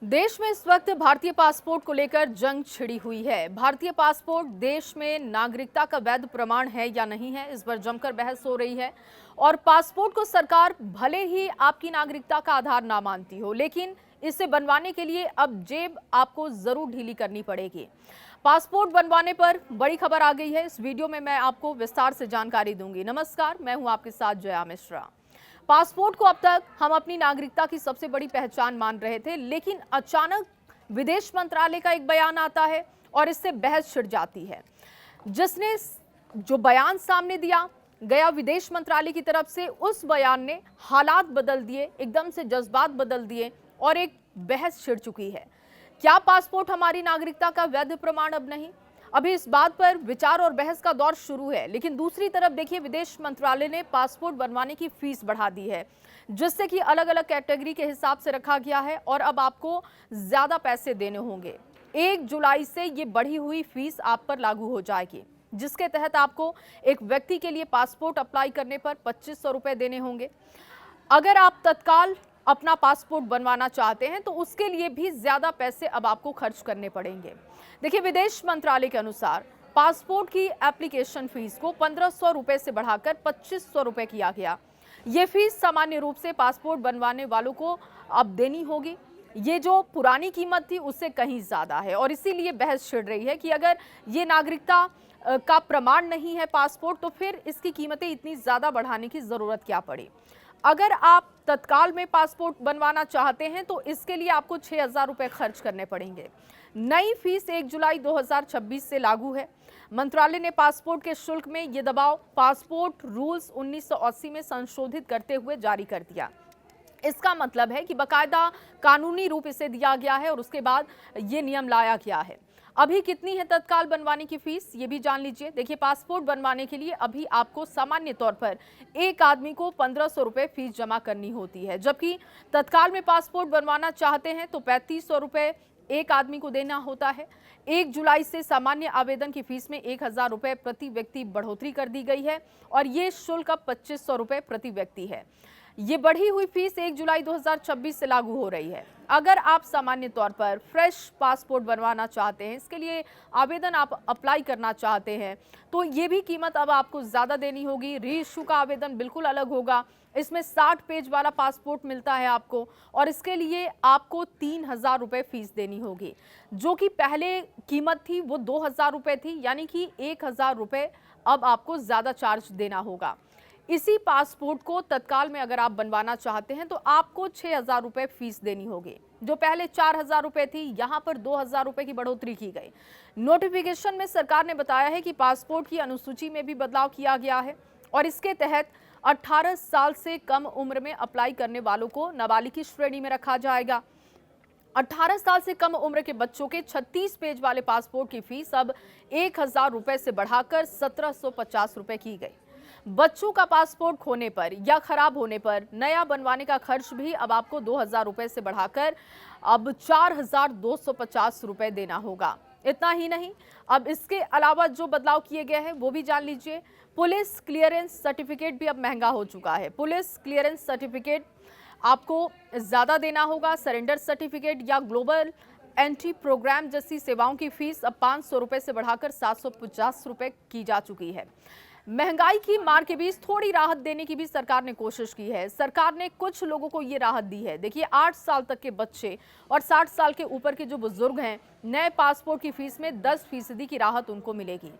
देश में इस वक्त भारतीय पासपोर्ट को लेकर जंग छिड़ी हुई है। भारतीय पासपोर्ट देश में नागरिकता का वैध प्रमाण है या नहीं है, इस पर जमकर बहस हो रही है। और पासपोर्ट को सरकार भले ही आपकी नागरिकता का आधार ना मानती हो, लेकिन इसे बनवाने के लिए अब जेब आपको जरूर ढीली करनी पड़ेगी। पासपोर्ट बनवाने पर बड़ी खबर आ गई है। इस वीडियो में मैं आपको विस्तार से जानकारी दूंगी। नमस्कार, मैं हूं आपके साथ जया मिश्रा। पासपोर्ट को अब तक हम अपनी नागरिकता की सबसे बड़ी पहचान मान रहे थे, लेकिन अचानक विदेश मंत्रालय का एक बयान आता है और इससे बहस छिड़ जाती है। जिसने जो बयान सामने दिया गया विदेश मंत्रालय की तरफ से, उस बयान ने हालात बदल दिए, एकदम से जज्बात बदल दिए और एक बहस छिड़ चुकी है। क्या पासपोर्ट हमारी नागरिकता का वैध प्रमाण अब नहीं? अभी इस बात पर विचार और बहस का दौर शुरू है। लेकिन दूसरी तरफ देखिए, विदेश मंत्रालय ने पासपोर्ट बनवाने की फीस बढ़ा दी है, जिससे कि अलग अलग कैटेगरी के हिसाब से रखा गया है और अब आपको ज्यादा पैसे देने होंगे। 1 जुलाई से ये बढ़ी हुई फीस आप पर लागू हो जाएगी, जिसके तहत आपको एक व्यक्ति के लिए पासपोर्ट अप्लाई करने पर 2500 रुपए देने होंगे। अगर आप तत्काल अपना पासपोर्ट बनवाना चाहते हैं तो उसके लिए भी ज्यादा पैसे अब आपको खर्च करने पड़ेंगे। देखिए, विदेश मंत्रालय के अनुसार पासपोर्ट की एप्लीकेशन फीस को 1500 रुपए से बढ़ाकर 2500 रुपए किया गया। ये फीस सामान्य रूप से पासपोर्ट बनवाने वालों को अब देनी होगी। ये जो पुरानी कीमत थी उससे कहीं ज्यादा है और इसीलिए बहस छिड़ रही है कि अगर ये नागरिकता का प्रमाण नहीं है पासपोर्ट, तो फिर इसकी कीमतें इतनी ज्यादा बढ़ाने की जरूरत क्या पड़ी। अगर आप तत्काल में पासपोर्ट बनवाना चाहते हैं तो इसके लिए आपको 6000 रुपए खर्च करने पड़ेंगे। नई फीस 1 जुलाई 2026 से लागू है। मंत्रालय ने पासपोर्ट के शुल्क में ये दबाव पासपोर्ट रूल्स 1980 में संशोधित करते हुए जारी कर दिया। इसका मतलब है कि बकायदा कानूनी रूप इसे दिया गया है और उसके बाद ये नियम लाया गया है। अभी कितनी है तत्काल बनवाने की फीस, ये भी जान लीजिए। देखिए, पासपोर्ट बनवाने के लिए अभी आपको सामान्य तौर पर एक आदमी को 1500 रुपए फीस जमा करनी होती है, जबकि तत्काल में पासपोर्ट बनवाना चाहते हैं तो 3500 रुपए एक आदमी को देना होता है। 1 जुलाई से सामान्य आवेदन की फीस में 1000 रुपए प्रति व्यक्ति बढ़ोतरी कर दी गई है और ये शुल्क अब 2500 रुपए प्रति व्यक्ति है। ये बढ़ी हुई फीस 1 जुलाई 2026 से लागू हो रही है। अगर आप सामान्य तौर पर फ्रेश पासपोर्ट बनवाना चाहते हैं, इसके लिए आवेदन आप अप्लाई करना चाहते हैं, तो ये भी कीमत अब आपको ज़्यादा देनी होगी। री इशू का आवेदन बिल्कुल अलग होगा। इसमें 60 पेज वाला पासपोर्ट मिलता है आपको और इसके लिए आपको 3000 रुपये फीस देनी होगी। जो कि पहले कीमत थी वो 2000 रुपये थी, यानी कि 1000 रुपये अब आपको ज़्यादा चार्ज देना होगा। इसी पासपोर्ट को तत्काल में अगर आप बनवाना चाहते हैं तो आपको 6000 रुपये फीस देनी होगी। जो पहले 4000 रुपये थी, यहाँ पर 2000 रुपये की बढ़ोतरी की गई। नोटिफिकेशन में सरकार ने बताया है कि पासपोर्ट की अनुसूची में भी बदलाव किया गया है और इसके तहत 18 साल से कम उम्र में अप्लाई करने वालों को नाबालिग की श्रेणी में रखा जाएगा। 18 साल से कम उम्र के बच्चों के 36 पेज वाले पासपोर्ट की फीस अब 1000 रुपये से बढ़ाकर 1750 रुपये की गई। बच्चों का पासपोर्ट खोने पर या खराब होने पर नया बनवाने का खर्च भी अब आपको 2000 रुपये से बढ़ाकर अब 4250 रुपये देना होगा। इतना ही नहीं, अब इसके अलावा जो बदलाव किए गए हैं वो भी जान लीजिए। पुलिस क्लियरेंस सर्टिफिकेट भी अब महंगा हो चुका है। पुलिस क्लियरेंस सर्टिफिकेट आपको ज़्यादा देना होगा। सरेंडर सर्टिफिकेट या ग्लोबल एंट्री प्रोग्राम जैसी सेवाओं की फीस अब 500 रुपये से बढ़ाकर 750 रुपये की जा चुकी है। महंगाई की मार के बीच थोड़ी राहत देने की भी सरकार ने कोशिश की है। सरकार ने कुछ लोगों को ये राहत दी है। देखिए, 8 साल तक के बच्चे और 60 साल के ऊपर के जो बुजुर्ग हैं, नए पासपोर्ट की फीस में 10% की राहत उनको मिलेगी।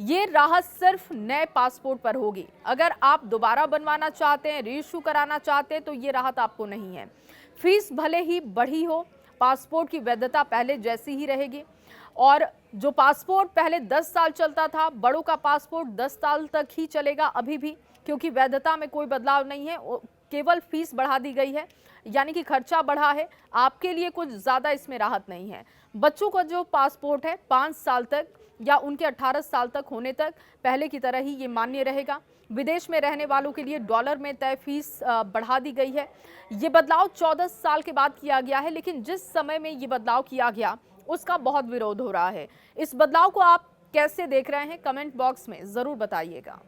ये राहत सिर्फ नए पासपोर्ट पर होगी। अगर आप दोबारा बनवाना चाहते हैं, री इशू कराना चाहते हैं, तो ये राहत आपको नहीं है। फीस भले ही बढ़ी हो, पासपोर्ट की वैधता पहले जैसी ही रहेगी और जो पासपोर्ट पहले 10 साल चलता था, बड़ों का पासपोर्ट 10 साल तक ही चलेगा अभी भी, क्योंकि वैधता में कोई बदलाव नहीं है, केवल फीस बढ़ा दी गई है, यानी कि खर्चा बढ़ा है। आपके लिए कुछ ज़्यादा इसमें राहत नहीं है। बच्चों का जो पासपोर्ट है 5 साल तक या उनके 18 साल तक होने तक पहले की तरह ही ये मान्य रहेगा। विदेश में रहने वालों के लिए डॉलर में तय फीस बढ़ा दी गई है। ये बदलाव 14 साल के बाद किया गया है, लेकिन जिस समय में ये बदलाव किया गया उसका बहुत विरोध हो रहा है। इस बदलाव को आप कैसे देख रहे हैं, कमेंट बॉक्स में जरूर बताइएगा।